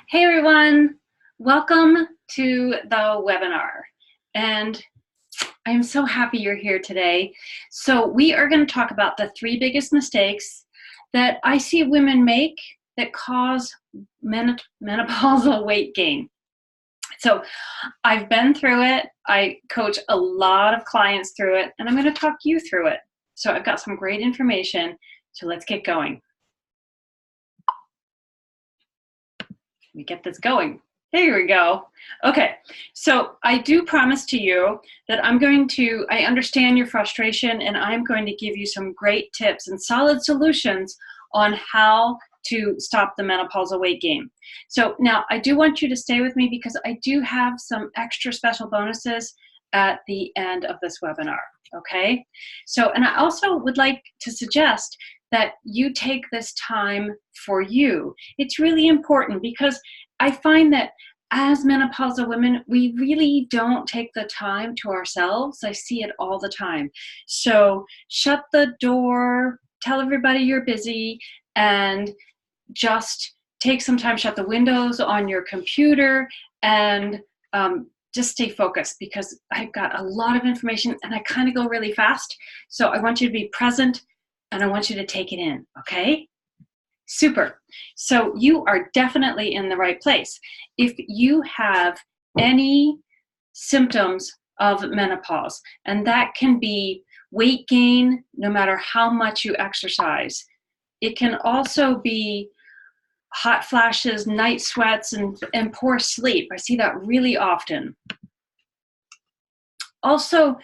Hey everyone, welcome to the webinar. And I'm so happy you're here today. So we are going to talk about the 3 biggest mistakes that I see women make that cause menopausal weight gain. So I've been through it. I coach a lot of clients through it, and I'm going to talk you through it. So I've got some great information. So let's get going. Let me get this going. Here we go. Okay, so I do promise to you that I understand your frustration, and I'm going to give you some great tips and solid solutions on how to stop the menopausal weight gain. So now I do want you to stay with me because I do have some extra special bonuses at the end of this webinar, okay? So, and I also would like to suggest that you take this time for you. It's really important because I find that as menopausal women, we really don't take the time to ourselves. I see it all the time. So shut the door, tell everybody you're busy, and just take some time, shut the windows on your computer, and just stay focused because I've got a lot of information and I kind of go really fast. So I want you to be present and I want you to take it in, okay? Super. So you are definitely in the right place. If you have any symptoms of menopause, and that can be weight gain no matter how much you exercise. It can also be hot flashes, night sweats, and poor sleep. I see that really often. Also,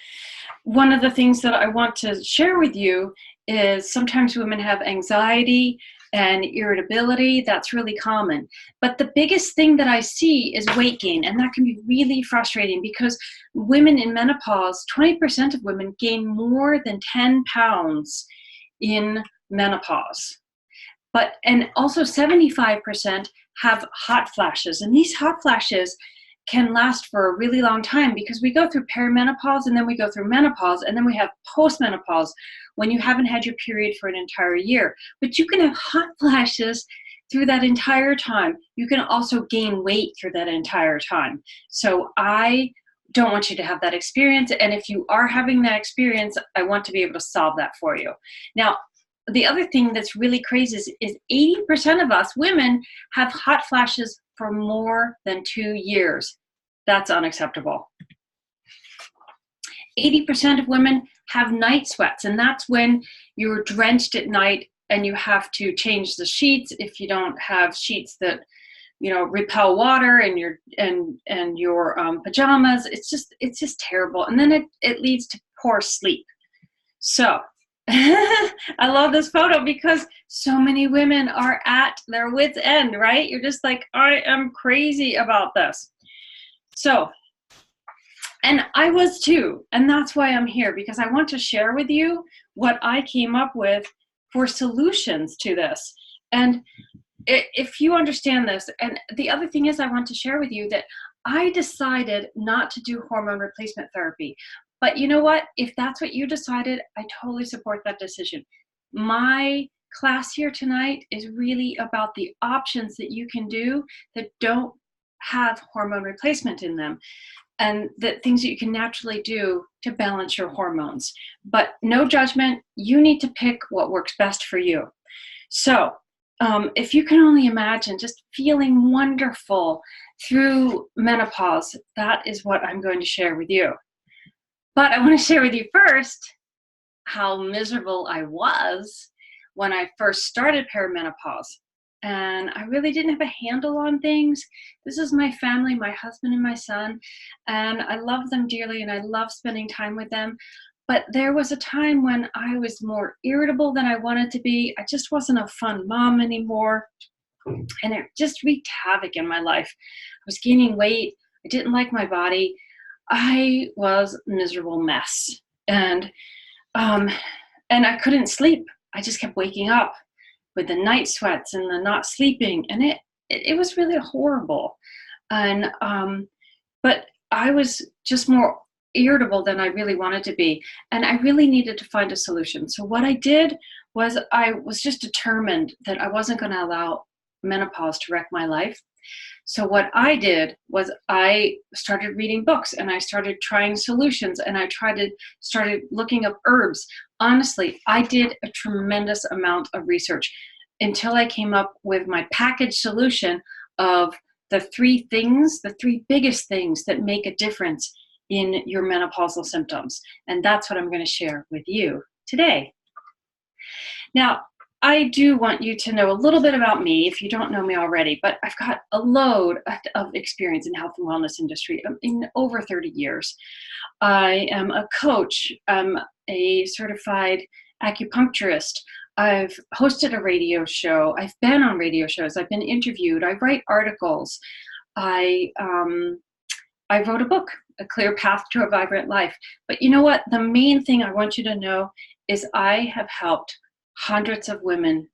one of the things that I want to share with you is sometimes women have anxiety and irritability. That's really common. But the biggest thing that I see is weight gain, and that can be really frustrating because women in menopause, 20% of women gain more than 10 pounds in menopause. And also 75% have hot flashes, and these hot flashes can last for a really long time because we go through perimenopause and then we go through menopause and then we have postmenopause when you haven't had your period for an entire year. But you can have hot flashes through that entire time. You can also gain weight through that entire time. So I don't want you to have that experience. And if you are having that experience, I want to be able to solve that for you. Now, the other thing that's really crazy is 80% of us women have hot flashes for more than 2 years. That's unacceptable. 80% of women have night sweats, and that's when you're drenched at night and you have to change the sheets if you don't have sheets that repel water and your pajamas. It's just terrible, and then it leads to poor sleep. So I love this photo because so many women are at their wits' end, right? You're just like, I am crazy about this. So, and I was too, and that's why I'm here, because I want to share with you what I came up with for solutions to this. And if you understand this, and the other thing is I want to share with you that I decided not to do hormone replacement therapy. But you know what? If that's what you decided, I totally support that decision. My class here tonight is really about the options that you can do that don't have hormone replacement in them, and the things that you can naturally do to balance your hormones. But no judgment. You need to pick what works best for you. So if you can only imagine just feeling wonderful through menopause, that is what I'm going to share with you. But I want to share with you first how miserable I was when I first started perimenopause. And I really didn't have a handle on things. This is my family, my husband and my son, and I love them dearly and I love spending time with them. But there was a time when I was more irritable than I wanted to be. I just wasn't a fun mom anymore. And it just wreaked havoc in my life. I was gaining weight. I didn't like my body. I was a miserable mess, and I couldn't sleep. I just kept waking up with the night sweats and the not sleeping, and it was really horrible. And but I was just more irritable than I really wanted to be, and I really needed to find a solution. So what I did was I was just determined that I wasn't going to allow menopause to wreck my life. So what I did was I started reading books and I started trying solutions and I started looking up herbs. Honestly, I did a tremendous amount of research until I came up with my package solution of the three biggest things that make a difference in your menopausal symptoms. And that's what I'm going to share with you today. Now, I do want you to know a little bit about me if you don't know me already, but I've got a load of experience in health and wellness industry in over 30 years. I am a coach. I'm a certified acupuncturist. I've hosted a radio show. I've been on radio shows. I've been interviewed. I write articles. I wrote a book, A Clear Path to a Vibrant Life. But you know what? The main thing I want you to know is I have helped hundreds of women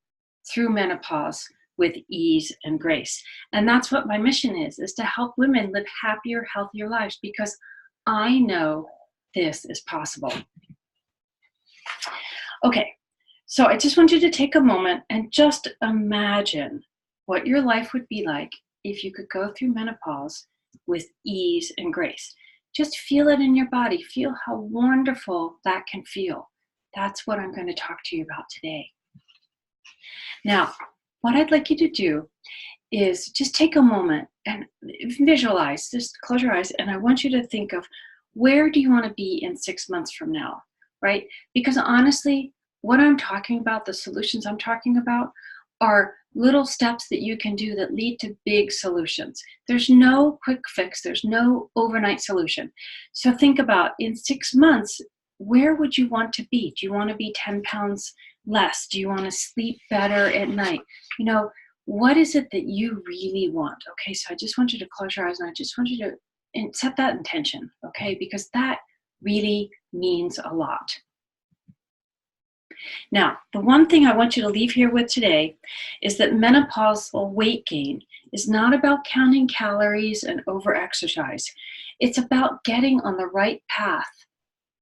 through menopause with ease and grace. And that's what my mission is to help women live happier, healthier lives, because I know this is possible. Okay, so I just want you to take a moment and just imagine what your life would be like if you could go through menopause with ease and grace. Just feel it in your body. Feel how wonderful that can feel. That's what I'm going to talk to you about today. Now, what I'd like you to do is just take a moment and visualize, just close your eyes, and I want you to think of where do you want to be in 6 months from now, right? Because honestly, what I'm talking about, the solutions I'm talking about, are little steps that you can do that lead to big solutions. There's no quick fix. There's no overnight solution. So think about in 6 months, where would you want to be? Do you want to be 10 pounds less? Do you want to sleep better at night? You know, what is it that you really want? Okay, so I just want you to close your eyes and I just want you to set that intention, okay? Because that really means a lot. Now, the one thing I want you to leave here with today is that menopausal weight gain is not about counting calories and over-exercise. It's about getting on the right path,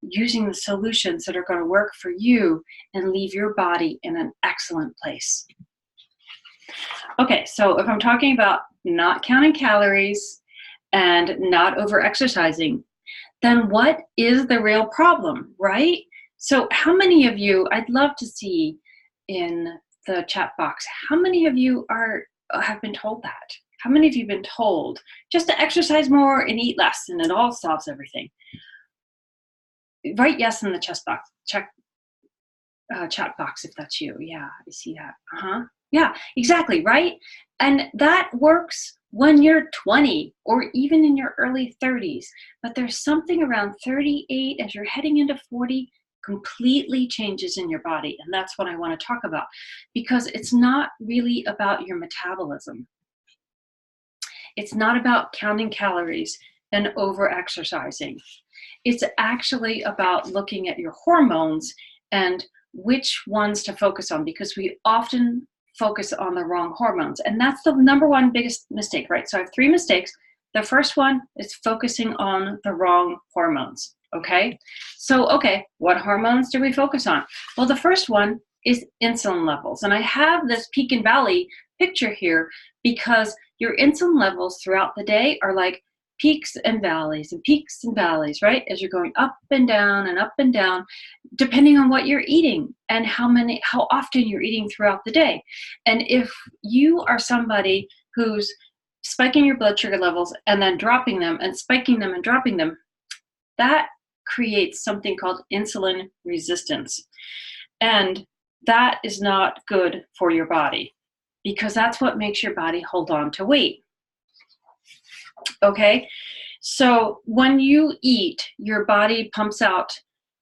using the solutions that are going to work for you and leave your body in an excellent place. Okay, so if I'm talking about not counting calories and not over-exercising, then what is the real problem, right? So how many of you, I'd love to see in the chat box, how many of you have been told that? How many of you have been told just to exercise more and eat less and it all solves everything? Write yes in the chat box if that's you. Yeah, I see that. Yeah, exactly, right? And that works when you're 20 or even in your early 30s. But there's something around 38 as you're heading into 40 completely changes in your body. And that's what I want to talk about, because it's not really about your metabolism. It's not about counting calories and over-exercising. It's actually about looking at your hormones and which ones to focus on, because we often focus on the wrong hormones. And that's the number one biggest mistake, right? So I have 3 mistakes. The first one is focusing on the wrong hormones, okay? So, okay, what hormones do we focus on? Well, the first one is insulin levels. And I have this peak and valley picture here because your insulin levels throughout the day are like peaks and valleys, right? As you're going up and down, depending on what you're eating and how often you're eating throughout the day. And if you are somebody who's spiking your blood sugar levels and then dropping them and spiking them and dropping them, that creates something called insulin resistance. And that is not good for your body, because that's what makes your body hold on to weight. Okay, so when you eat, your body pumps out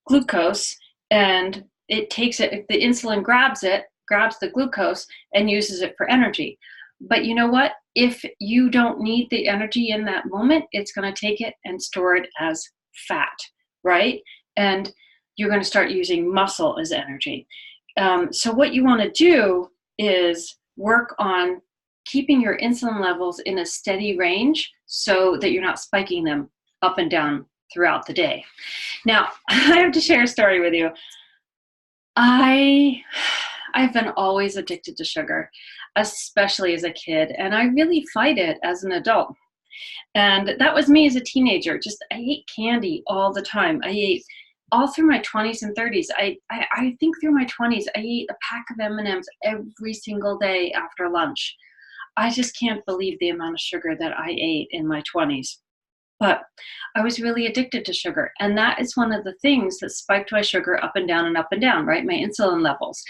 glucose and it takes it, the insulin grabs the glucose and uses it for energy. But you know what? If you don't need the energy in that moment, it's going to take it and store it as fat, right? And you're going to start using muscle as energy. So what you want to do is work on keeping your insulin levels in a steady range so that you're not spiking them up and down throughout the day. Now, I have to share a story with you. I I've been always addicted to sugar, especially as a kid, and I really fight it as an adult. And that was me as a teenager. Just I ate candy all the time. I ate all through my 20s and 30s. I think through my 20s, I ate a pack of M&Ms every single day after lunch. I just can't believe the amount of sugar that I ate in my 20s. But I was really addicted to sugar. And that is one of the things that spiked my sugar up and down, right? My insulin levels.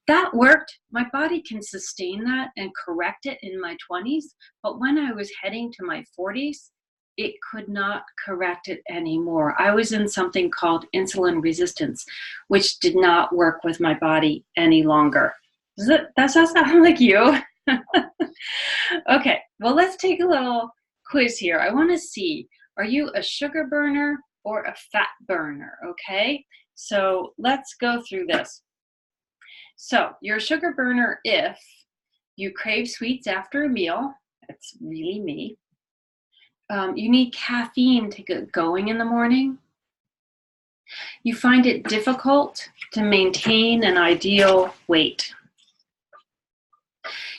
That worked. My body can sustain that and correct it in my 20s. But when I was heading to my 40s, it could not correct it anymore. I was in something called insulin resistance, which did not work with my body any longer. Does that sound like you? Okay, well, let's take a little quiz here. I want to see, are you a sugar burner or a fat burner? Okay, so let's go through this. So you're a sugar burner if you crave sweets after a meal. That's really me. You need caffeine to get going in the morning. You find it difficult to maintain an ideal weight.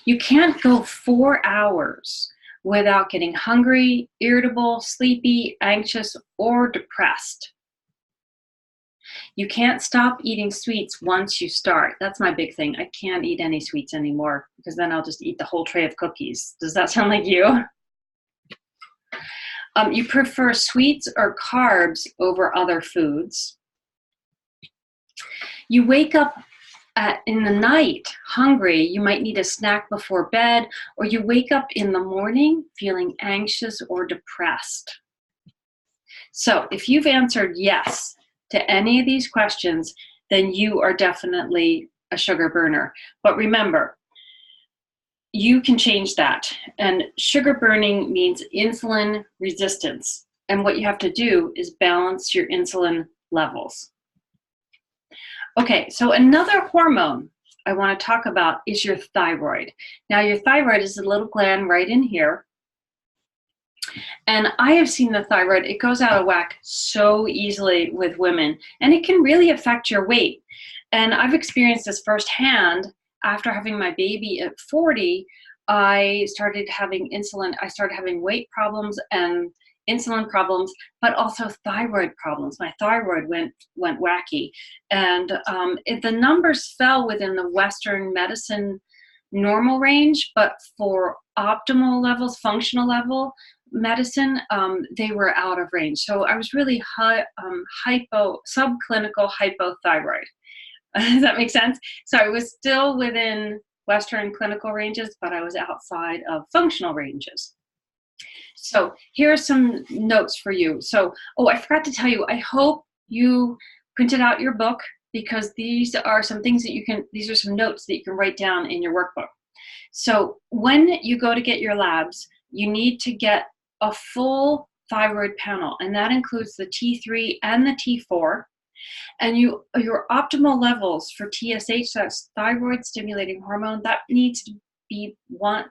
You can't go 4 hours without getting hungry, irritable, sleepy, anxious, or depressed. You can't stop eating sweets once you start. That's my big thing. I can't eat any sweets anymore because then I'll just eat the whole tray of cookies. Does that sound like you? You prefer sweets or carbs over other foods. You wake up in the night hungry. You might need a snack before bed, or you wake up in the morning feeling anxious or depressed. So if you've answered yes to any of these questions, then you are definitely a sugar burner. But remember, you can change that. And sugar burning means insulin resistance. And what you have to do is balance your insulin levels. Okay, so another hormone I want to talk about is your thyroid. Now, your thyroid is a little gland right in here. And I have seen the thyroid, it goes out of whack so easily with women, and it can really affect your weight. And I've experienced this firsthand. After having my baby at 40, I started having weight problems and insulin problems, but also thyroid problems. My thyroid went wacky. And the numbers fell within the Western medicine normal range, but for optimal levels, functional level medicine, they were out of range. So I was really subclinical hypothyroid. Does that make sense? So I was still within Western clinical ranges, but I was outside of functional ranges. So here are some notes for you. So, I forgot to tell you, I hope you printed out your book, because these are some things that these are some notes that you can write down in your workbook. So when you go to get your labs, you need to get a full thyroid panel, and that includes the T3 and the T4. And your optimal levels for TSH, that's thyroid stimulating hormone, that needs to be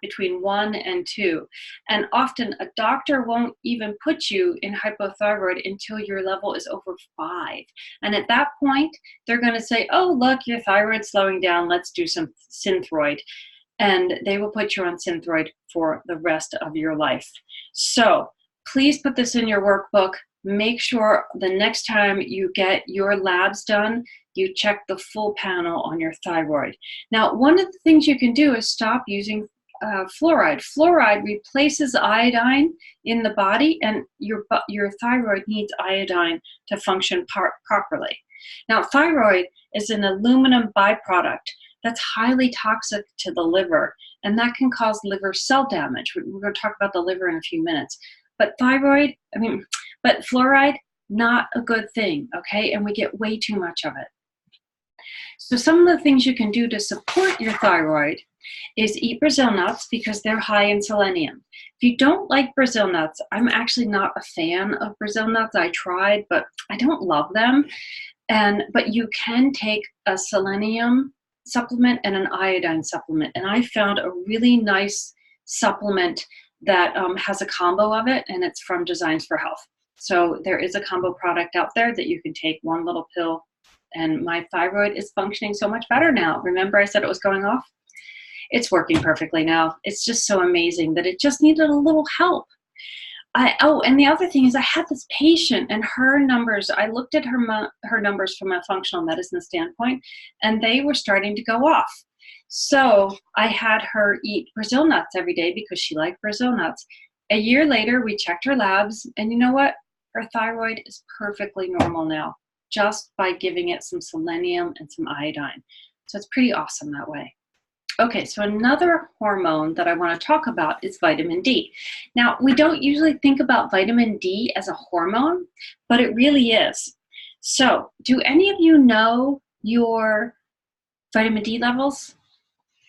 between 1 and 2. And often a doctor won't even put you in hypothyroid until your level is over 5. And at that point, they're going to say, oh, look, your thyroid's slowing down. Let's do some Synthroid. And they will put you on Synthroid for the rest of your life. So please put this in your workbook. Make sure the next time you get your labs done, you check the full panel on your thyroid. Now, one of the things you can do is stop using fluoride. Fluoride replaces iodine in the body, and your thyroid needs iodine to function properly. Now, thyroid is an aluminum byproduct that's highly toxic to the liver, and that can cause liver cell damage. We're going to talk about the liver in a few minutes. But fluoride, not a good thing, okay? And we get way too much of it. So some of the things you can do to support your thyroid is eat Brazil nuts, because they're high in selenium. If you don't like Brazil nuts, I'm actually not a fan of Brazil nuts. I tried, but I don't love them. But you can take a selenium supplement and an iodine supplement. And I found a really nice supplement that has a combo of it, and it's from Designs for Health. So there is a combo product out there that you can take one little pill and my thyroid is functioning so much better now. Remember I said it was going off? It's working perfectly now. It's just so amazing that it just needed a little help. And the other thing is I had this patient and her numbers, I looked at her numbers from a functional medicine standpoint, and they were starting to go off. So I had her eat Brazil nuts every day because she liked Brazil nuts. A year later, we checked her labs, and you know what? Her thyroid is perfectly normal now, just by giving it some selenium and some iodine. So it's pretty awesome that way. Okay, so another hormone that I want to talk about is vitamin D. Now, we don't usually think about vitamin D as a hormone, but it really is. So, do any of you know your vitamin D levels?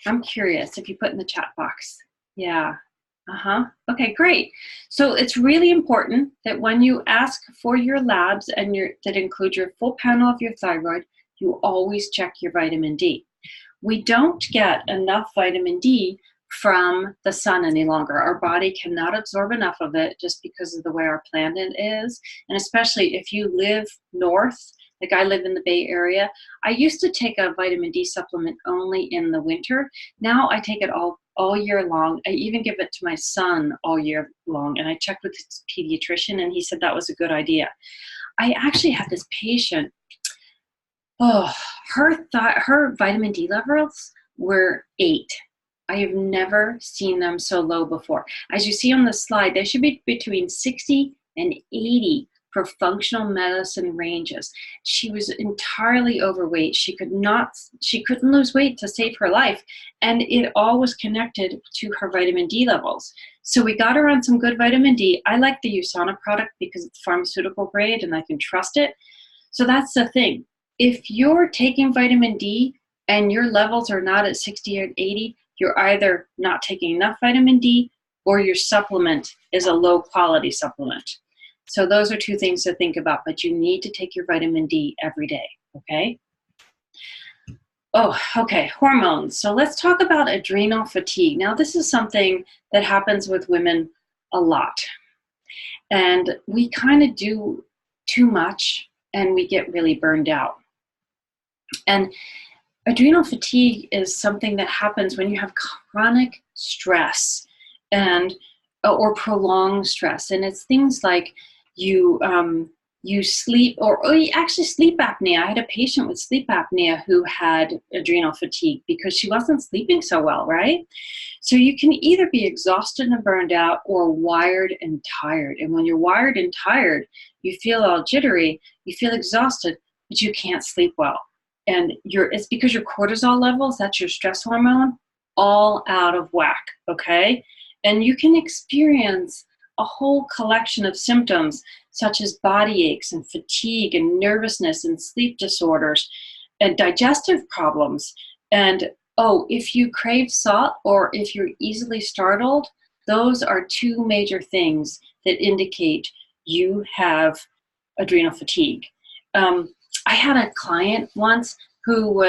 I'm curious if you put in the chat box. Yeah. Okay, great. So it's really important that when you ask for your labs and that include your full panel of your thyroid, you always check your vitamin D. We don't get enough vitamin D from the sun any longer. Our body cannot absorb enough of it just because of the way our planet is. And especially if you live north, like I live in the Bay Area, I used to take a vitamin D supplement only in the winter. Now I take it all year long. I even give it to my son all year long. And I checked with his pediatrician and he said that was a good idea. I actually had this patient. Oh, her vitamin D levels were 8. I have never seen them so low before. As you see on the slide, they should be between 60 and 80 for functional medicine ranges. She was entirely overweight. She couldn't lose weight to save her life. And it all was connected to her vitamin D levels. So we got her on some good vitamin D. I like the USANA product because it's pharmaceutical grade and I can trust it. So that's the thing. If you're taking vitamin D and your levels are not at 60 or 80, you're either not taking enough vitamin D or your supplement is a low quality supplement. So those are two things to think about, but you need to take your vitamin D every day, okay? Oh, okay, hormones. So let's talk about adrenal fatigue. Now this is something that happens with women a lot. And we kind of do too much and we get really burned out. And adrenal fatigue is something that happens when you have chronic stress or prolonged stress. And it's things like you sleep or actually sleep apnea. I had a patient with sleep apnea who had adrenal fatigue because she wasn't sleeping so well, right? So you can either be exhausted and burned out or wired and tired. And when you're wired and tired, you feel all jittery, you feel exhausted, but you can't sleep well. And it's because your cortisol levels, that's your stress hormone, all out of whack, okay? And you can experience a whole collection of symptoms such as body aches and fatigue and nervousness and sleep disorders and digestive problems. And if you crave salt or if you're easily startled, those are two major things that indicate you have adrenal fatigue. I had a client once who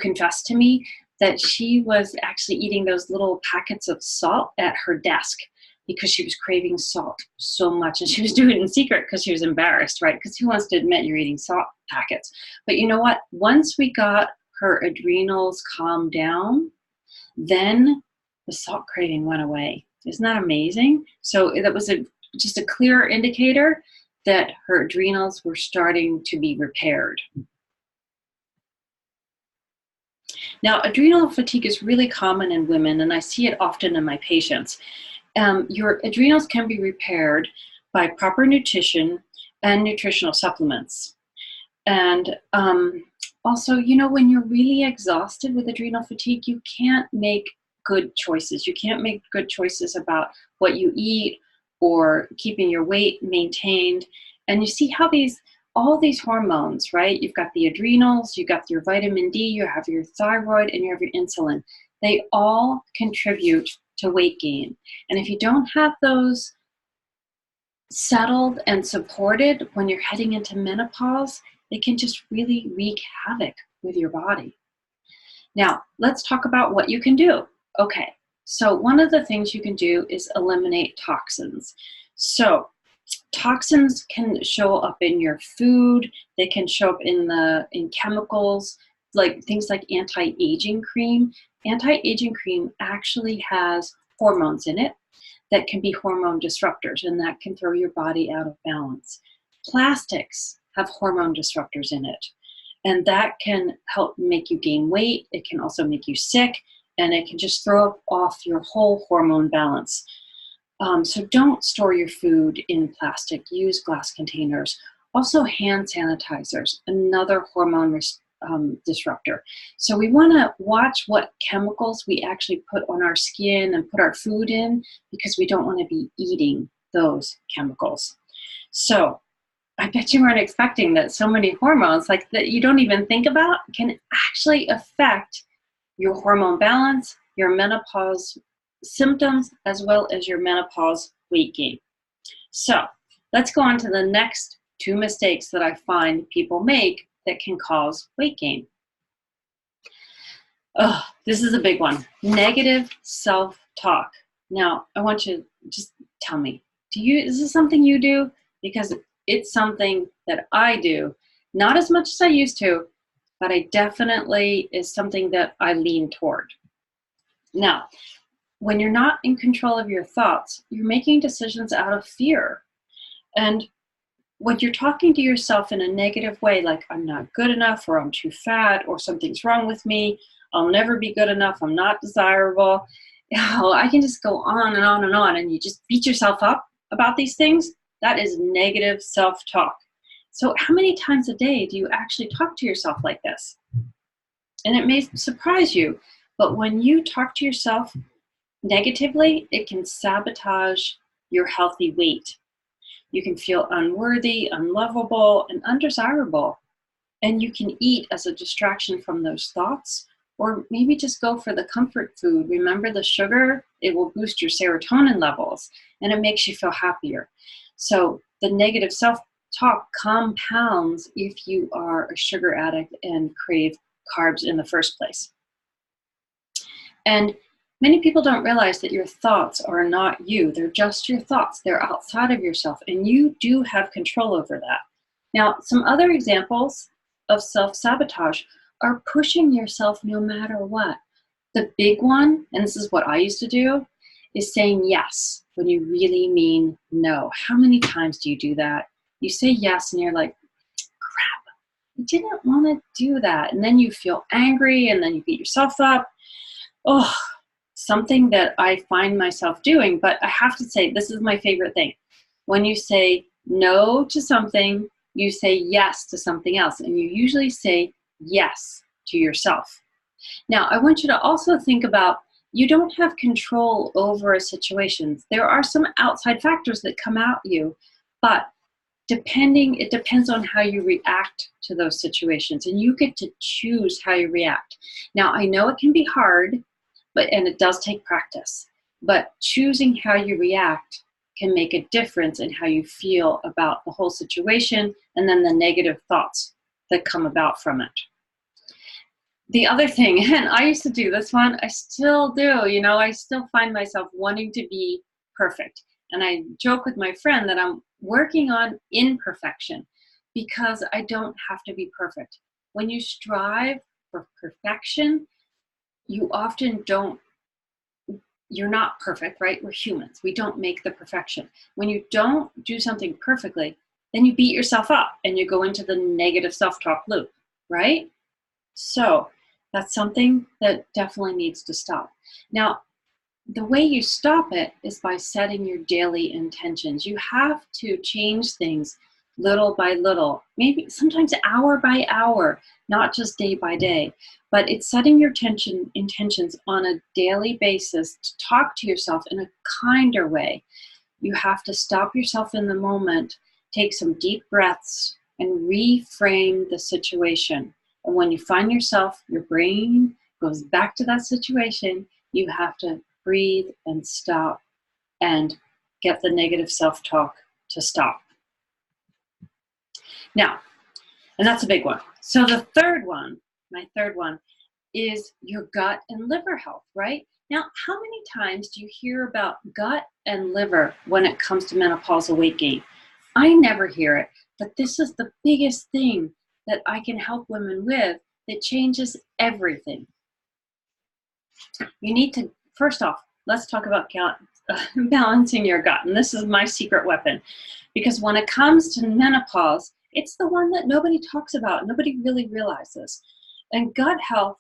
confessed to me that she was actually eating those little packets of salt at her desk because she was craving salt so much. And she was doing it in secret because she was embarrassed, right? Because who wants to admit you're eating salt packets? But you know what? Once we got her adrenals calmed down, then the salt craving went away. Isn't that amazing? So that was just a clear indicator that her adrenals were starting to be repaired. Now, adrenal fatigue is really common in women, and I see it often in my patients. Your adrenals can be repaired by proper nutrition and nutritional supplements. And also, when you're really exhausted with adrenal fatigue, you can't make good choices. You can't make good choices about what you eat or keeping your weight maintained. And you see how all these hormones, right? You've got the adrenals, you've got your vitamin D, you have your thyroid, and you have your insulin. They all contribute to weight gain. And if you don't have those settled and supported when you're heading into menopause, they can just really wreak havoc with your body. Now, let's talk about what you can do. Okay, so one of the things you can do is eliminate toxins. So Toxins can show up in your food. They can show up in chemicals, like things like anti-aging cream. Anti-aging cream actually has hormones in it that can be hormone disruptors, and that can throw your body out of balance. Plastics have hormone disruptors in it, and that can help make you gain weight. It can also make you sick, and it can just throw off your whole hormone balance. So don't store your food in plastic. Use glass containers. Also, hand sanitizers, another hormone disruptor. So we want to watch what chemicals we actually put on our skin and put our food in, because we don't want to be eating those chemicals. So I bet you weren't expecting that so many hormones, like that you don't even think about, can actually affect your hormone balance, your menopause symptoms, as well as your menopause weight gain. So let's go on to the next two mistakes that I find people make that can cause weight gain. Oh, this is a big one. Negative self-talk. Now, I want you to just tell me, is this something you do? Because it's something that I do, not as much as I used to, but I definitely is something that I lean toward. Now, when you're not in control of your thoughts, you're making decisions out of fear. And when you're talking to yourself in a negative way, like I'm not good enough, or I'm too fat, or something's wrong with me, I'll never be good enough, I'm not desirable, I can just go on and on and on, and you just beat yourself up about these things. That is negative self-talk. So how many times a day do you actually talk to yourself like this? And it may surprise you, but when you talk to yourself negatively, it can sabotage your healthy weight. You can feel unworthy, unlovable, and undesirable. And you can eat as a distraction from those thoughts, or maybe just go for the comfort food. Remember the sugar? It will boost your serotonin levels, and it makes you feel happier. So the negative self-talk compounds if you are a sugar addict and crave carbs in the first place. And many people don't realize that your thoughts are not you. They're just your thoughts. They're outside of yourself, and you do have control over that. Now, some other examples of self-sabotage are pushing yourself no matter what. The big one, and this is what I used to do, is saying yes when you really mean no. How many times do you do that? You say yes and you're like, crap, I didn't want to do that. And then you feel angry, and then you beat yourself up. Oh, something that I find myself doing, but I have to say, this is my favorite thing. When you say no to something, you say yes to something else, and you usually say yes to yourself. Now, I want you to also think about, you don't have control over a situation. There are some outside factors that come at you, but it depends on how you react to those situations, and you get to choose how you react. Now, I know it can be hard, and it does take practice, but choosing how you react can make a difference in how you feel about the whole situation, and then the negative thoughts that come about from it. The other thing, and I used to do this one, I still do, I still find myself wanting to be perfect. And I joke with my friend that I'm working on imperfection, because I don't have to be perfect. When you strive for perfection, you often you're not perfect, right? We're humans. We don't make the perfection. When you don't do something perfectly, then you beat yourself up and you go into the negative self-talk loop, right? So that's something that definitely needs to stop. Now, the way you stop it is by setting your daily intentions. You have to change things little by little, maybe sometimes hour by hour, not just day by day. But it's setting your intentions on a daily basis to talk to yourself in a kinder way. You have to stop yourself in the moment, take some deep breaths, and reframe the situation. And when you find yourself, your brain goes back to that situation, you have to breathe and stop and get the negative self-talk to stop. Now, and that's a big one. So the third one, my third one, is your gut and liver health, right? Now, how many times do you hear about gut and liver when it comes to menopausal weight gain? I never hear it, but this is the biggest thing that I can help women with that changes everything. You need to, first off, let's talk about balancing your gut. And this is my secret weapon, because when it comes to menopause, it's the one that nobody talks about. Nobody really realizes. And gut health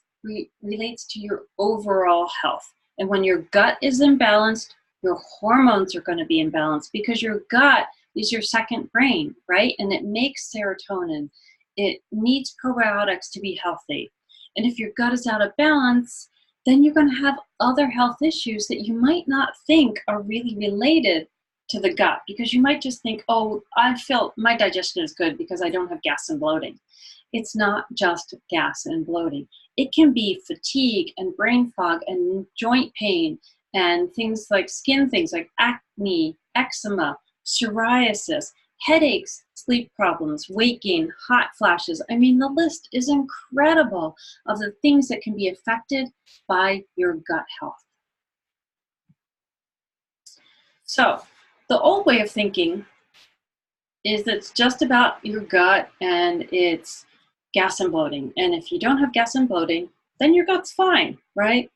relates to your overall health. And when your gut is imbalanced, your hormones are going to be imbalanced, because your gut is your second brain, right? And it makes serotonin. It needs probiotics to be healthy. And if your gut is out of balance, then you're going to have other health issues that you might not think are really related to the gut, because you might just think, oh, I feel my digestion is good because I don't have gas and bloating. It's not just gas and bloating. It can be fatigue and brain fog and joint pain and things like skin things like acne, eczema, psoriasis, headaches, sleep problems, weight gain, hot flashes. I mean, the list is incredible of the things that can be affected by your gut health. So the old way of thinking is that it's just about your gut and it's gas and bloating. And if you don't have gas and bloating, then your gut's fine, right?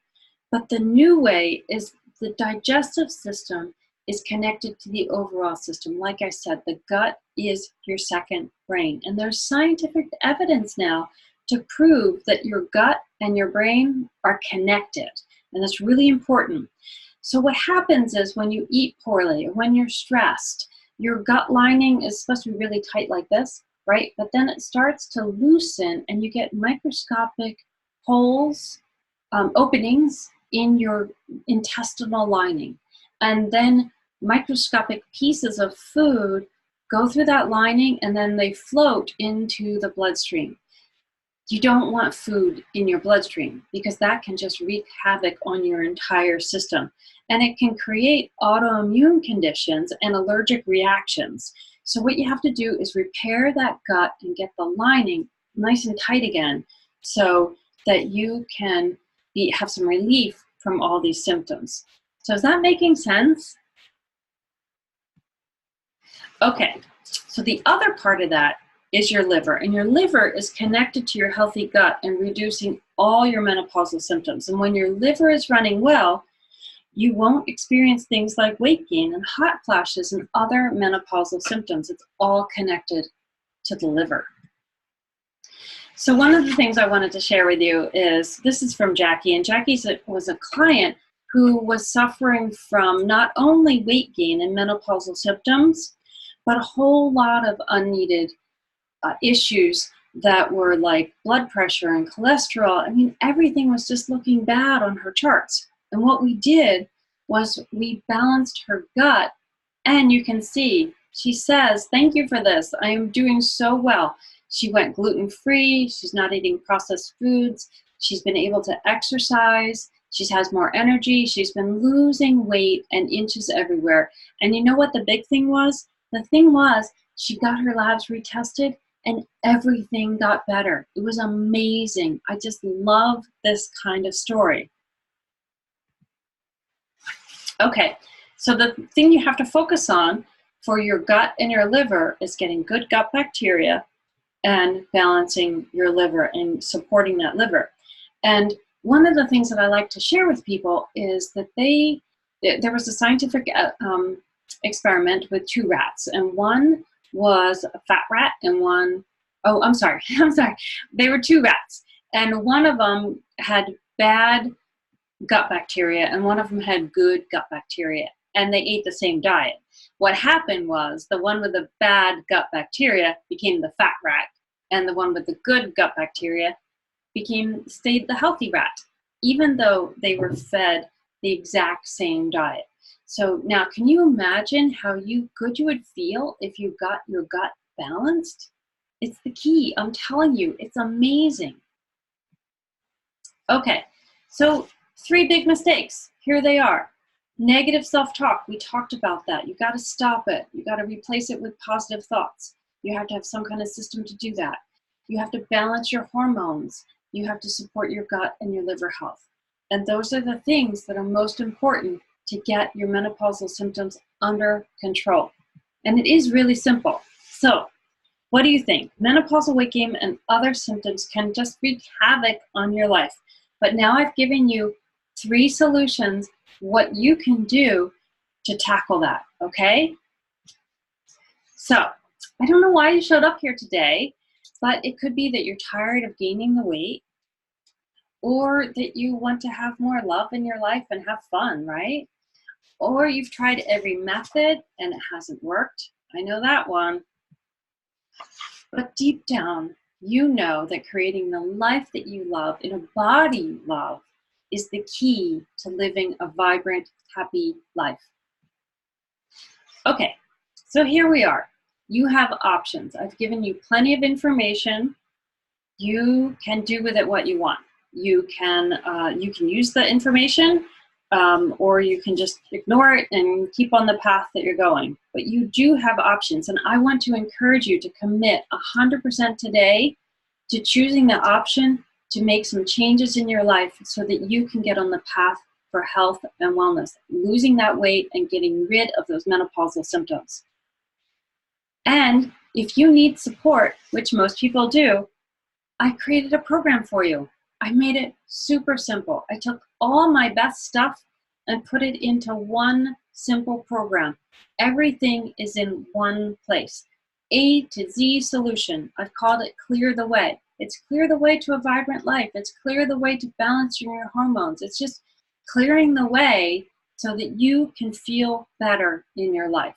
But the new way is the digestive system is connected to the overall system. Like I said, the gut is your second brain. And there's scientific evidence now to prove that your gut and your brain are connected. And that's really important. So what happens is when you eat poorly, or when you're stressed, your gut lining is supposed to be really tight like this, right? But then it starts to loosen and you get microscopic holes, openings in your intestinal lining. And then microscopic pieces of food go through that lining and then they float into the bloodstream. You don't want food in your bloodstream, because that can just wreak havoc on your entire system. And it can create autoimmune conditions and allergic reactions. So what you have to do is repair that gut and get the lining nice and tight again, so that you can have some relief from all these symptoms. So is that making sense? Okay, so the other part of that is your liver, and your liver is connected to your healthy gut and reducing all your menopausal symptoms. And when your liver is running well, you won't experience things like weight gain and hot flashes and other menopausal symptoms. It's all connected to the liver. So one of the things I wanted to share with you is, this is from Jackie, and Jackie was a client who was suffering from not only weight gain and menopausal symptoms, but a whole lot of unneeded issues that were like blood pressure and cholesterol. I mean, everything was just looking bad on her charts. And what we did was we balanced her gut, and you can see, she says, "Thank you for this. I am doing so well." She went gluten-free. She's not eating processed foods. She's been able to exercise. She has more energy. She's been losing weight and inches everywhere. And you know what the big thing was? The thing was, she got her labs retested and everything got better. It was amazing. I just love this kind of story. Okay, so the thing you have to focus on for your gut and your liver is getting good gut bacteria and balancing your liver and supporting that liver. And one of the things that I like to share with people is that there was a scientific experiment with 2 rats, and one was a fat rat and one, oh, I'm sorry, they were 2 rats, and one of them had bad gut bacteria and one of them had good gut bacteria, and they ate the same diet. What happened was the one with the bad gut bacteria became the fat rat, and the one with the good gut bacteria stayed the healthy rat, even though they were fed the exact same diet. So now, can you imagine how good you would feel if you got your gut balanced? It's the key. I'm telling you, it's amazing. Okay, so 3 big mistakes. Here they are. Negative self-talk. We talked about that. You got to stop it. You got to replace it with positive thoughts. You have to have some kind of system to do that. You have to balance your hormones. You have to support your gut and your liver health. And those are the things that are most important to get your menopausal symptoms under control. And it is really simple. So, what do you think? Menopausal weight gain and other symptoms can just wreak havoc on your life. But now I've given you 3 solutions, what you can do to tackle that, okay? So, I don't know why you showed up here today, but it could be that you're tired of gaining the weight, or that you want to have more love in your life and have fun, right? Or you've tried every method and it hasn't worked. I know that one. But deep down, you know that creating the life that you love in a body you love is the key to living a vibrant, happy life. Okay, so here we are. You have options. I've given you plenty of information. You can do with it what you want. You can use the information, or you can just ignore it and keep on the path that you're going. But you do have options, and I want to encourage you to commit 100% today to choosing the option to make some changes in your life so that you can get on the path for health and wellness, losing that weight and getting rid of those menopausal symptoms. And if you need support, which most people do, I created a program for you. I made it super simple. I took all my best stuff and put it into one simple program. Everything is in one place. A to Z solution. I've called it Clear the Way. It's clear the way to a vibrant life. It's clear the way to balance your hormones. It's just clearing the way so that you can feel better in your life.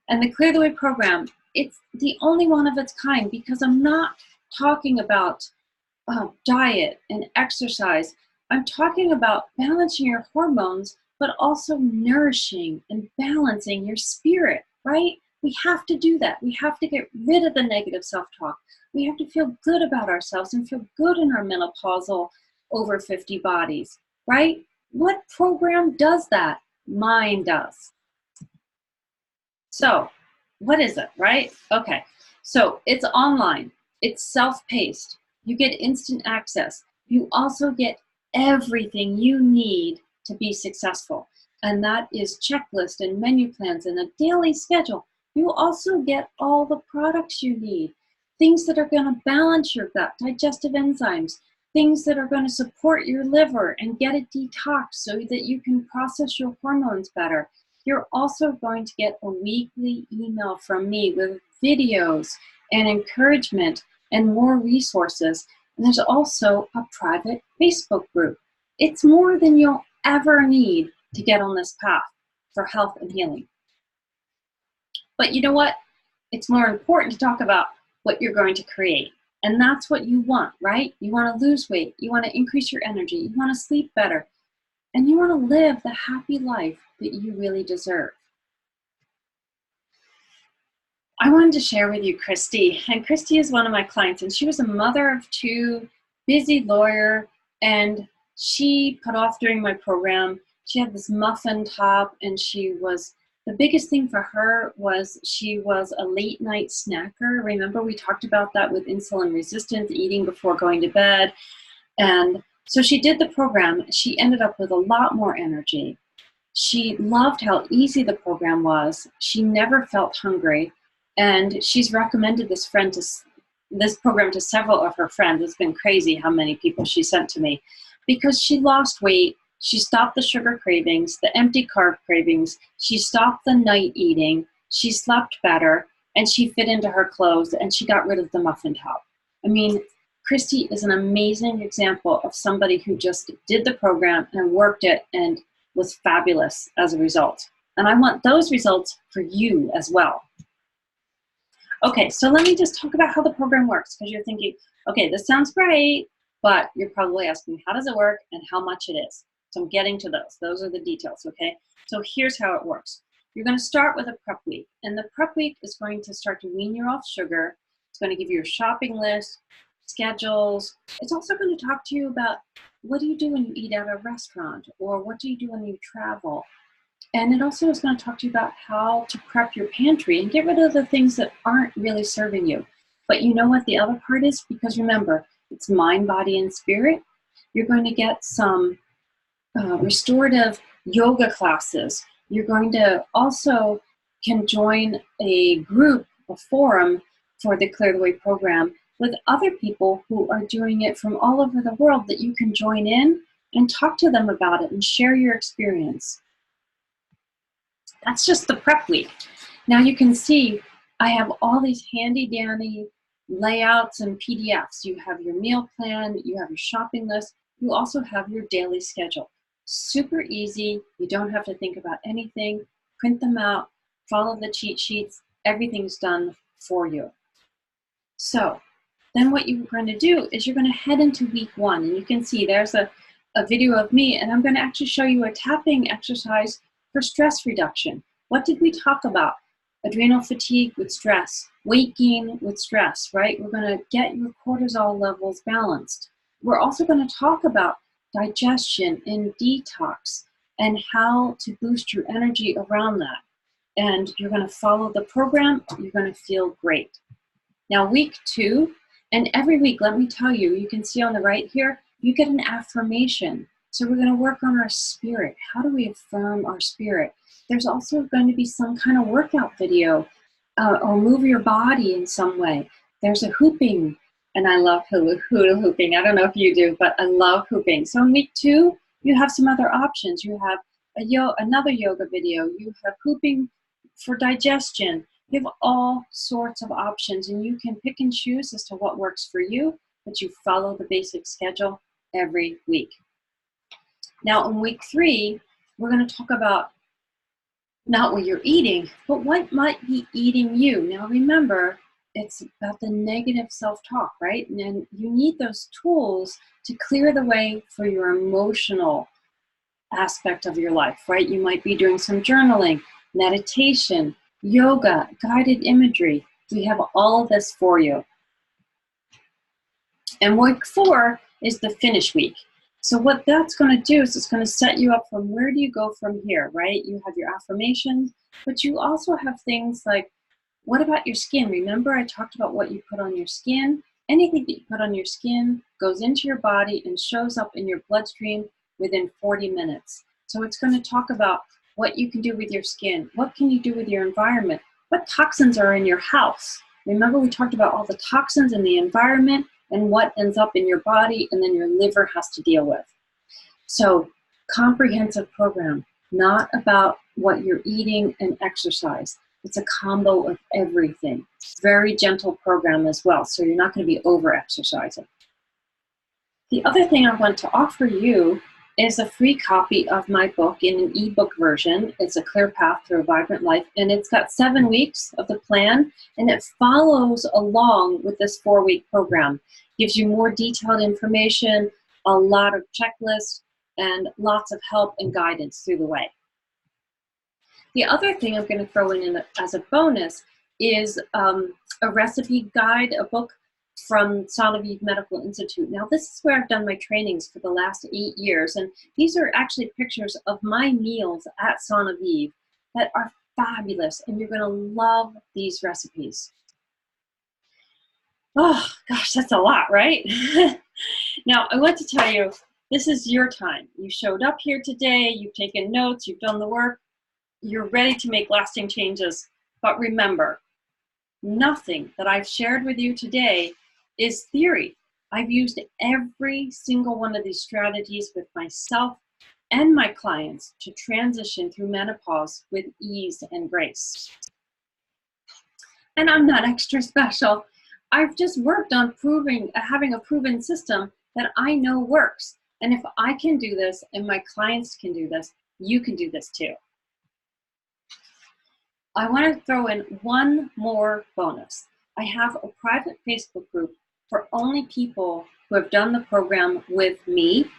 And the Clear the Way program, it's the only one of its kind because I'm not talking about diet and exercise. I'm talking about balancing your hormones, but also nourishing and balancing your spirit, right? We have to do that. We have to get rid of the negative self-talk. We have to feel good about ourselves and feel good in our menopausal over 50 bodies, right? What program does that? Mine does. So, what is it, right? Okay, so it's online. It's self-paced. You get instant access. You also get everything you need to be successful. And that is checklist and menu plans and a daily schedule. You also get all the products you need. Things that are going to balance your gut, digestive enzymes, things that are going to support your liver and get it detoxed so that you can process your hormones better. You're also going to get a weekly email from me with videos and encouragement and more resources. And there's also a private Facebook group. It's more than you'll ever need to get on this path for health and healing. But you know what? It's more important to talk about what you're going to create. And that's what you want, right? You want to lose weight. You want to increase your energy. You want to sleep better. And you want to live the happy life that you really deserve. I wanted to share with you Christy, and Christy is one of my clients, and she was a mother of 2, busy lawyer, and she put off doing my program. She had this muffin top, and the biggest thing for her was she was a late night snacker. Remember we talked about that with insulin resistance, eating before going to bed, and so she did the program. She ended up with a lot more energy. She loved how easy the program was. She never felt hungry. And she's recommended this program to several of her friends. It's been crazy how many people she sent to me because she lost weight. She stopped the sugar cravings, the empty carb cravings. She stopped the night eating. She slept better and she fit into her clothes and she got rid of the muffin top. I mean, Christy is an amazing example of somebody who just did the program and worked it and was fabulous as a result. And I want those results for you as well. Okay, so let me just talk about how the program works because you're thinking, okay, this sounds great, but you're probably asking how does it work and how much it is. So I'm getting to those. Those are the details, okay? So here's how it works. You're going to start with a prep week, and the prep week is going to start to wean you off sugar. It's going to give you a shopping list, schedules. It's also going to talk to you about what do you do when you eat at a restaurant or what do you do when you travel. And it also is going to talk to you about how to prep your pantry and get rid of the things that aren't really serving you. But you know what the other part is? Because remember, It's mind, body, and spirit. You're going to get some restorative yoga classes. You're going to also can join a group, a forum for the Clear the Way program with other people who are doing it from all over the world that you can join in and talk to them about it and share your experience. That's just the prep week. Now you can see I have all these handy dandy layouts and PDFs. You have your meal plan, you have your shopping list, you also have your daily schedule. Super easy, you don't have to think about anything, print them out, follow the cheat sheets, everything's done for you. So then what you're going to do is you're going to head into week 1, and you can see there's a video of me, and I'm going to actually show you a tapping exercise for stress reduction. What did we talk about? Adrenal fatigue with stress, weight gain with stress, right? We're going to get your cortisol levels balanced. We're also going to talk about digestion and detox and how to boost your energy around that. And you're going to follow the program. You're going to feel great. Now, week 2, and every week, let me tell you, you can see on the right here, you get an affirmation. So we're going to work on our spirit. How do we affirm our spirit? There's also going to be some kind of workout video or move your body in some way. There's a hooping, and I love hula hooping. I don't know if you do, but I love hooping. So in week 2, you have some other options. You have another yoga video. You have hooping for digestion. You have all sorts of options, and you can pick and choose as to what works for you, but you follow the basic schedule every week. Now in week 3, we're going to talk about not what you're eating, but what might be eating you. Now remember, it's about the negative self-talk, right? And you need those tools to clear the way for your emotional aspect of your life, right? You might be doing some journaling, meditation, yoga, guided imagery. We have all of this for you. And week 4 is the finish week. So what that's going to do is it's going to set you up from where do you go from here, right? You have your affirmations, but you also have things like, what about your skin? Remember I talked about what you put on your skin? Anything that you put on your skin goes into your body and shows up in your bloodstream within 40 minutes. So it's going to talk about what you can do with your skin. What can you do with your environment? What toxins are in your house? Remember we talked about all the toxins in the environment and what ends up in your body and then your liver has to deal with. So comprehensive program, not about what you're eating and exercise. It's a combo of everything. Very gentle program as well, so you're not going to be over-exercising. The other thing I want to offer you is a free copy of my book in an ebook version. It's A Clear Path to a Vibrant Life, and it's got 7 weeks of the plan, and it follows along with this 4-week program. Gives you more detailed information, a lot of checklists, and lots of help and guidance through the way. The other thing I'm going to throw in as a bonus is a recipe guide, a book from Son of Eve Medical Institute. Now this is where I've done my trainings for the last 8 years, and these are actually pictures of my meals at Son of Eve that are fabulous, and you're going to love these recipes. Oh gosh, that's a lot, right? Now I want to tell you, this is your time. You showed up here today, you've taken notes, you've done the work, you're ready to make lasting changes. But remember, nothing that I've shared with you today is theory. I've used every single one of these strategies with myself and my clients to transition through menopause with ease and grace. And I'm not extra special. I've just worked on having a proven system that I know works. And if I can do this and my clients can do this, you can do this too. I want to throw in one more bonus. I have a private Facebook group for only people who have done the program with me.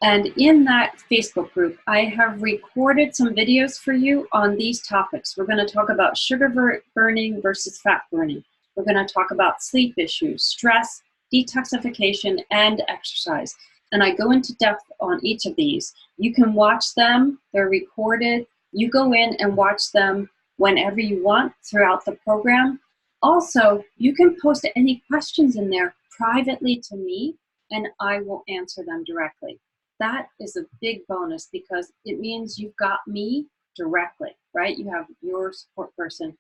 And in that Facebook group, I have recorded some videos for you on these topics. We're going to talk about sugar burning versus fat burning. We're going to talk about sleep issues, stress, detoxification, and exercise. And I go into depth on each of these. You can watch them. They're recorded. You go in and watch them whenever you want throughout the program. Also, you can post any questions in there privately to me, and I will answer them directly. That is a big bonus because it means you've got me directly, right? You have your support person,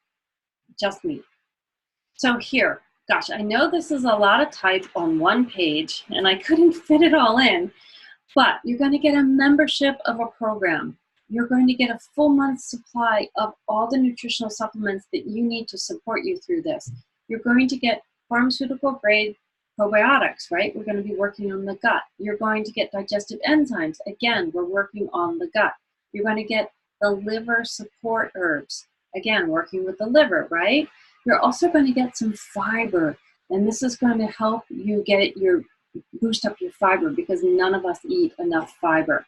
just me. So here, gosh, I know this is a lot of type on one page and I couldn't fit it all in, but you're going to get a membership of a program. You're going to get a full month's supply of all the nutritional supplements that you need to support you through this. You're going to get pharmaceutical grade probiotics, right? We're going to be working on the gut. You're going to get digestive enzymes. Again, we're working on the gut. You're going to get the liver support herbs. Again, working with the liver, right? You're also going to get some fiber, and this is going to help you boost up your fiber because none of us eat enough fiber.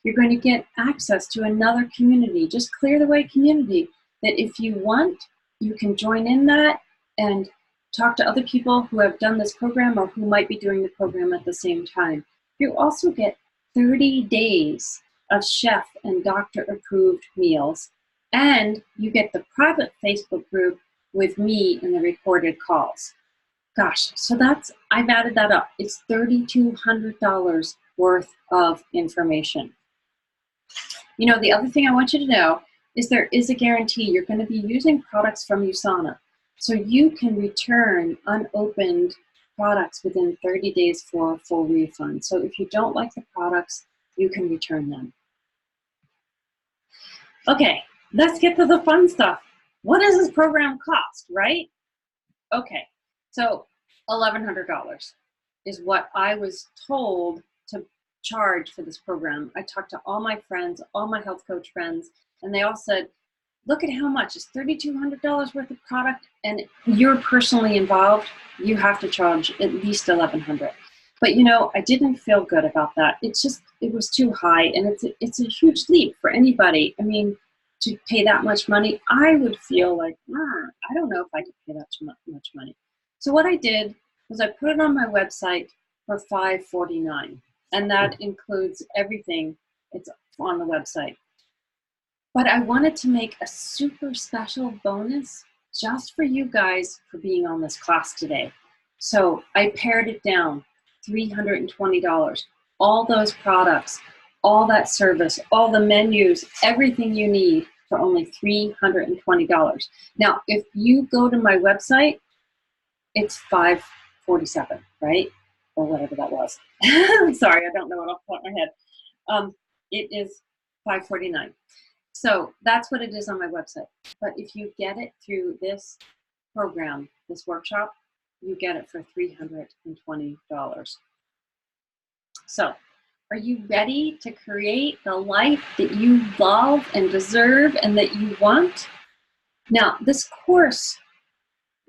You're going to get access to another community, just Clear the Way community, that if you want, you can join in that and talk to other people who have done this program or who might be doing the program at the same time. You also get 30 days of chef and doctor approved meals, and you get the private Facebook group with me in the recorded calls. Gosh, so I've added that up. It's $3,200 worth of information. You know, the other thing I want you to know is there is a guarantee. You're going to be using products from USANA. So you can return unopened products within 30 days for a full refund. So if you don't like the products, you can return them. Okay, let's get to the fun stuff. What does this program cost, right? Okay, so $1,100 is what I was told to charge for this program. I talked to all my friends, all my health coach friends, and they all said, look at how much. It's $3,200 worth of product, and you're personally involved. You have to charge at least $1,100. But you know, I didn't feel good about that. It was too high, and it's a huge leap for anybody. I mean, to pay that much money, I would feel like, I don't know if I could pay that much money. So what I did was I put it on my website for $549, and that includes everything. It's on the website. But I wanted to make a super special bonus just for you guys for being on this class today. So I pared it down, $320. All those products, all that service, all the menus, everything you need for only $320. Now, if you go to my website, it's $547, right? Or whatever that was. Sorry, I don't know it off the top of my head. It is $549. So that's what it is on my website. But if you get it through this program, this workshop, you get it for $320. So are you ready to create the life that you love and deserve and that you want? Now, this course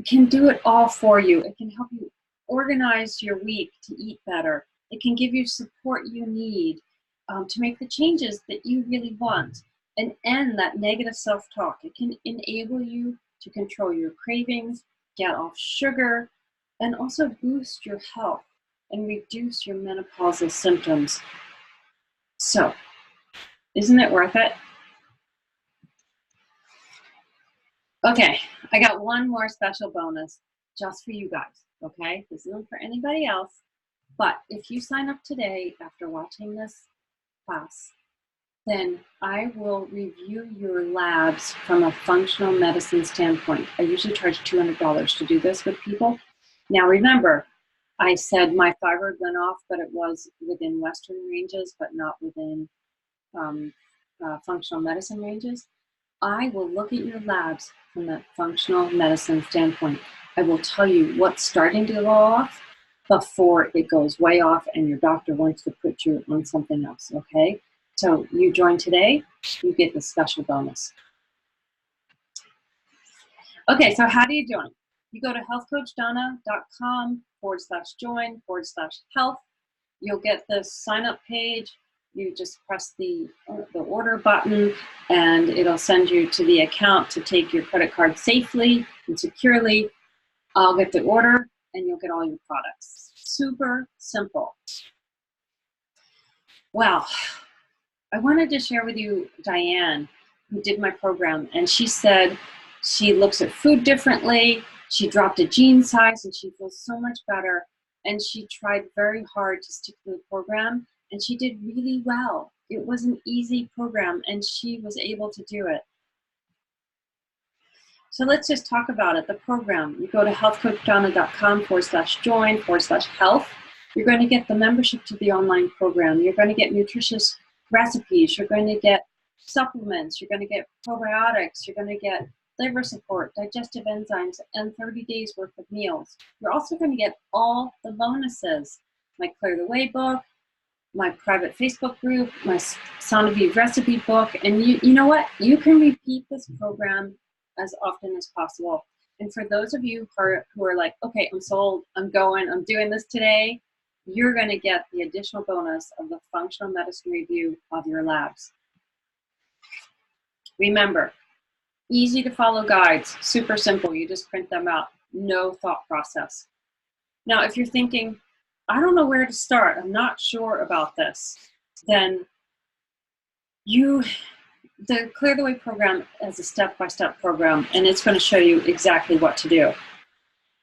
can do it all for you. It can help you organize your week to eat better. It can give you support you need to make the changes that you really want and end that negative self-talk. It can enable you to control your cravings, get off sugar, and also boost your health and reduce your menopausal symptoms. So, isn't it worth it? Okay, I got one more special bonus just for you guys, okay? This isn't for anybody else, but if you sign up today after watching this class, then I will review your labs from a functional medicine standpoint. I usually charge $200 to do this with people. Now remember, I said my thyroid went off, but it was within Western ranges, but not within functional medicine ranges. I will look at your labs from that functional medicine standpoint. I will tell you what's starting to go off before it goes way off and your doctor wants to put you on something else, okay? So you join today, you get the special bonus. Okay, so how do you join? You go to healthcoachdonna.com/join/health. You'll get this sign up page. You just press the order button and it'll send you to the account to take your credit card safely and securely. I'll get the order and you'll get all your products. Super simple. Well, I wanted to share with you Diane, who did my program, and she said she looks at food differently. She dropped a jean size and she feels so much better. and she tried very hard to stick to the program, and she did really well. It was an easy program, and she was able to do it. So let's just talk about it. The program, you go to healthcoachdonna.com/join/health. You're going to get the membership to the online program. You're going to get nutritious recipes. You're going to get supplements. You're going to get probiotics. You're going to get liver support, digestive enzymes, and 30 days worth of meals. You're also going to get all the bonuses, my Clear the Way book, my private Facebook group, my Sound of Eve recipe book, and you know what? You can repeat this program as often as possible. And for those of you who are like, okay, I'm sold, I'm going, I'm doing this today, you're going to get the additional bonus of the functional medicine review of your labs. Remember, easy to follow guides, super simple. You just print them out, no thought process. Now, if you're thinking, I don't know where to start, I'm not sure about this, then the Clear the Way program is a step-by-step program, and it's going to show you exactly what to do.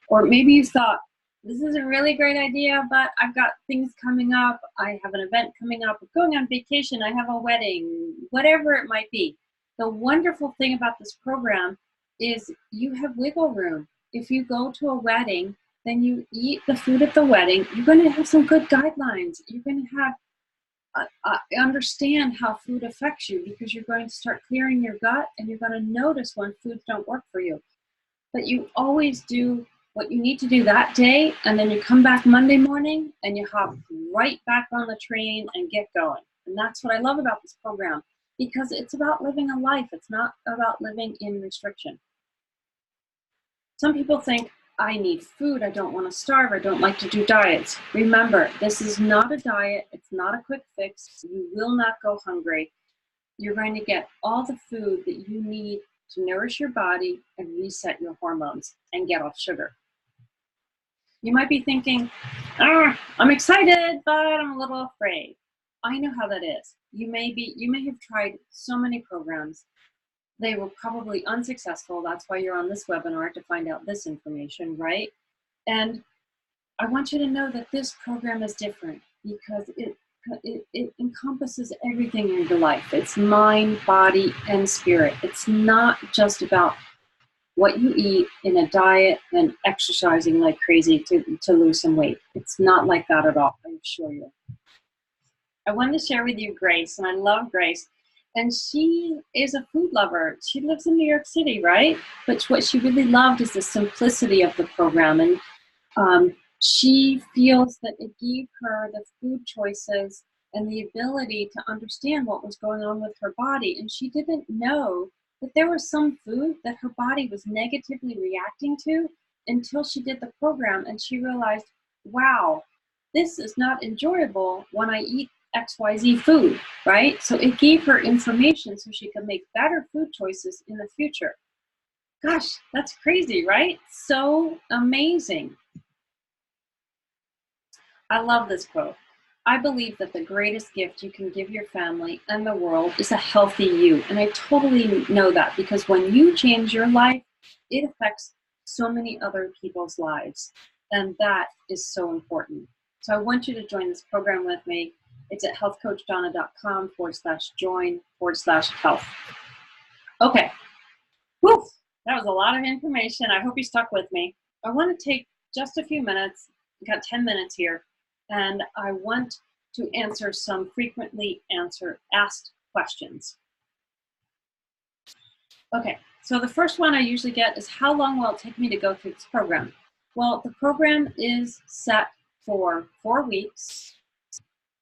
Or maybe you thought, this is a really great idea, but I've got things coming up. I have an event coming up. I'm going on vacation. I have a wedding, whatever it might be. The wonderful thing about this program is you have wiggle room. If you go to a wedding, then you eat the food at the wedding. You're going to have some good guidelines. You're going to have understand how food affects you, because you're going to start clearing your gut, and you're going to notice when foods don't work for you. But you always do what you need to do that day, and then you come back Monday morning and you hop right back on the train and get going. And that's what I love about this program, because it's about living a life. It's not about living in restriction. Some people think, I need food, I don't want to starve, I don't like to do diets. Remember, this is not a diet, it's not a quick fix, you will not go hungry. You're going to get all the food that you need to nourish your body and reset your hormones and get off sugar. You might be thinking, I'm excited, but I'm a little afraid. I know how that is. You may have tried so many programs. They were probably unsuccessful. That's why you're on this webinar, to find out this information, right? And I want you to know that this program is different, because it encompasses everything in your life. It's mind, body, and spirit. It's not just about what you eat in a diet and exercising like crazy to lose some weight. It's not like that at all, I assure you. I wanted to share with you Grace, and I love Grace. And she is a food lover. She lives in New York City, right? But what she really loved is the simplicity of the program. And she feels that it gave her the food choices and the ability to understand what was going on with her body. And she didn't know that there was some food that her body was negatively reacting to until she did the program. And she realized, wow, this is not enjoyable when I eat XYZ food, right? So it gave her information so she could make better food choices in the future. Gosh, that's crazy, right? So amazing. I love this quote. I believe that the greatest gift you can give your family and the world is a healthy you. And I totally know that, because when you change your life, it affects so many other people's lives. And that is so important. So I want you to join this program with me. It's at healthcoachdonna.com/join/health. Okay. Whew. That was a lot of information. I hope you stuck with me. I want to take just a few minutes. We've got 10 minutes here. And I want to answer some frequently asked questions. Okay. So the first one I usually get is, how long will it take me to go through this program? Well, the program is set for 4 weeks.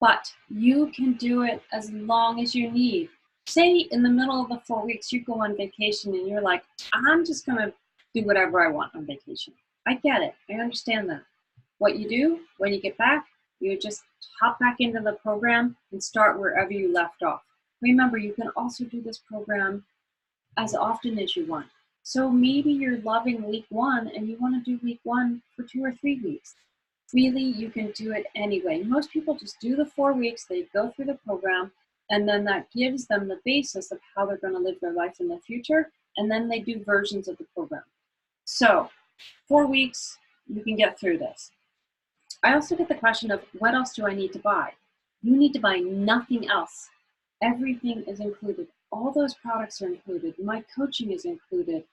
But you can do it as long as you need. Say in the middle of the 4 weeks, you go on vacation and you're like, I'm just going to do whatever I want on vacation. I get it. I understand that. What you do when you get back, you just hop back into the program and start wherever you left off. Remember, you can also do this program as often as you want. So maybe you're loving week 1 and you want to do week 1 for 2 or 3 weeks. Really, you can do it anyway. Most people just do the 4 weeks, they go through the program, and then that gives them the basis of how they're going to live their life in the future, and then they do versions of the program. So 4 weeks, you can get through this. I also get the question of what else do I need to buy? You need to buy nothing else. Everything is included. All those products are included. My coaching is included.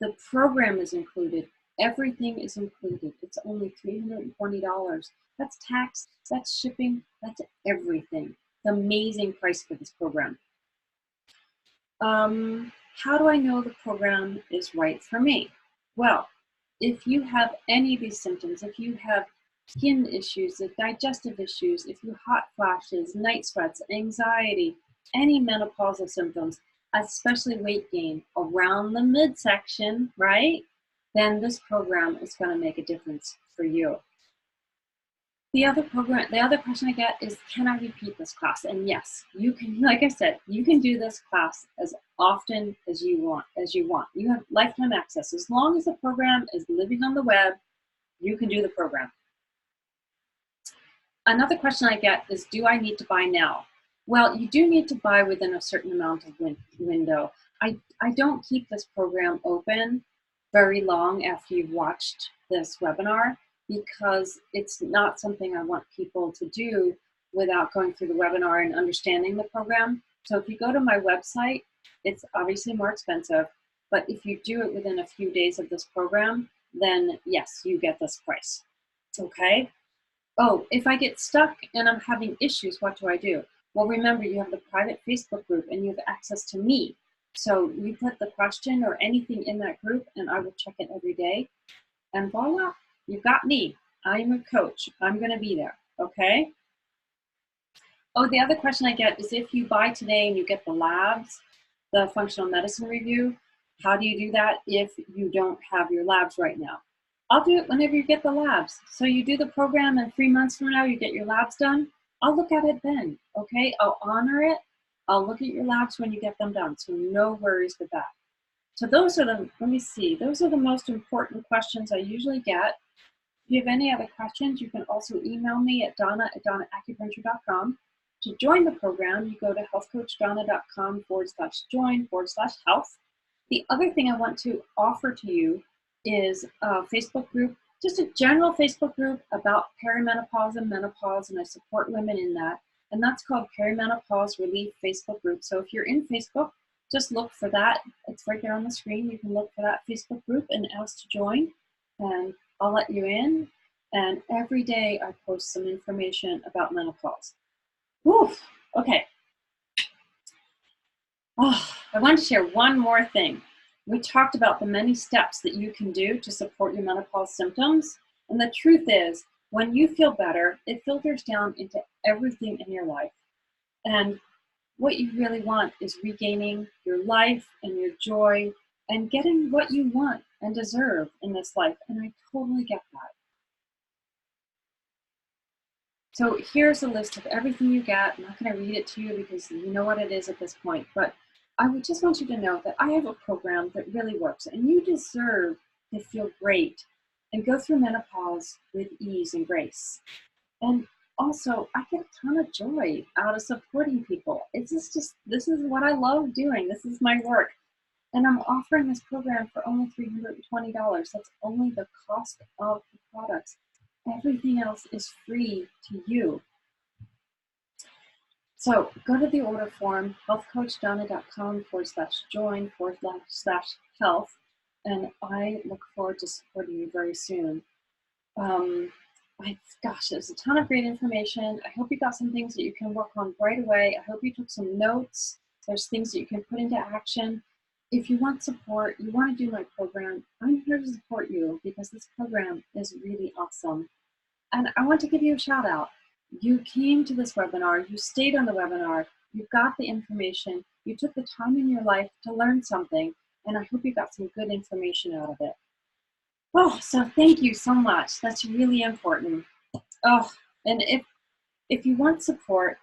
The program is included. Everything is included. It's only $320. That's tax, that's shipping, that's everything. The amazing price for this program. How do I know the program is right for me? Well, if you have any of these symptoms, if you have skin issues, digestive issues, if you hot flashes, night sweats, anxiety, any menopausal symptoms, especially weight gain around the midsection, right? Then this program is going to make a difference for you. The other question I get is, can I repeat this class? And yes, you can, like I said, you can do this class as often as you want. You have lifetime access. As long as the program is living on the web, you can do the program. Another question I get is, do I need to buy now? Well, you do need to buy within a certain amount of window. I don't keep this program open very long after you've watched this webinar, because it's not something I want people to do without going through the webinar and understanding the program. So if you go to my website, it's obviously more expensive, but if you do it within a few days of this program, then yes, you get this price, okay? Oh, if I get stuck and I'm having issues, what do I do? Well, remember, you have the private Facebook group and you have access to me. So you put the question or anything in that group and I will check it every day. And voila, you've got me. I'm a coach. I'm going to be there, okay? Oh, the other question I get is, if you buy today and you get the labs, the functional medicine review, how do you do that if you don't have your labs right now? I'll do it whenever you get the labs. So you do the program and 3 months from now you get your labs done. I'll look at it then, okay? I'll honor it. I'll look at your labs when you get them done. So no worries with that. So those are those are the most important questions I usually get. If you have any other questions, you can also email me at donna@donnaacupuncture.com. To join the program, you go to healthcoachdonna.com/join/health. The other thing I want to offer to you is a Facebook group, just a general Facebook group about perimenopause and menopause, and I support women in that. And that's called Perimenopause Relief Facebook group. So if you're in Facebook, just look for that. It's right there on the screen. You can look for that Facebook group and ask to join, and I'll let you in. And every day I post some information about menopause. Whew, okay. Oh, I wanted to share one more thing. We talked about the many steps that you can do to support your menopause symptoms. And the truth is, when you feel better, it filters down into everything in your life. And what you really want is regaining your life and your joy and getting what you want and deserve in this life. And I totally get that. So here's a list of everything you get. I'm not going to read it to you because you know what it is at this point, but I would just want you to know that I have a program that really works, and you deserve to feel great and go through menopause with ease and grace. And also, I get a ton of joy out of supporting people. This is what I love doing. This is my work. And I'm offering this program for only $320. That's only the cost of the products. Everything else is free to you. So go to the order form, healthcoachdonna.com/join/health, and I look forward to supporting you very soon. Gosh, there's a ton of great information. I hope you got some things that you can work on right away. I hope you took some notes. There's things that you can put into action. If you want support, you want to do my program, I'm here to support you because this program is really awesome. And I want to give you a shout out. You came to this webinar, you stayed on the webinar, you got the information, you took the time in your life to learn something, and I hope you got some good information out of it. Oh, so thank you so much. That's really important. Oh, and if you want support,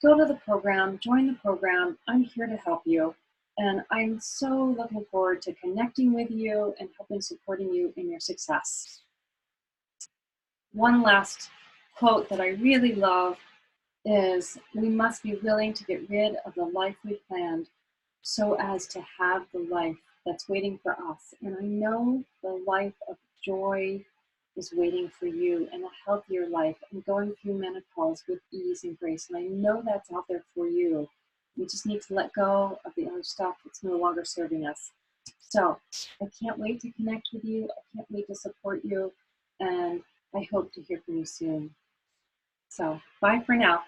go to the program, join the program. I'm here to help you. And I'm so looking forward to connecting with you and helping supporting you in your success. One last quote that I really love is, we must be willing to get rid of the life we planned so as to have the life that's waiting for us. And I know the life of joy is waiting for you and a healthier life and going through menopause with ease and grace. And I know that's out there for you. We just need to let go of the other stuff that's no longer serving us. So I can't wait to connect with you. I can't wait to support you. And I hope to hear from you soon. So bye for now.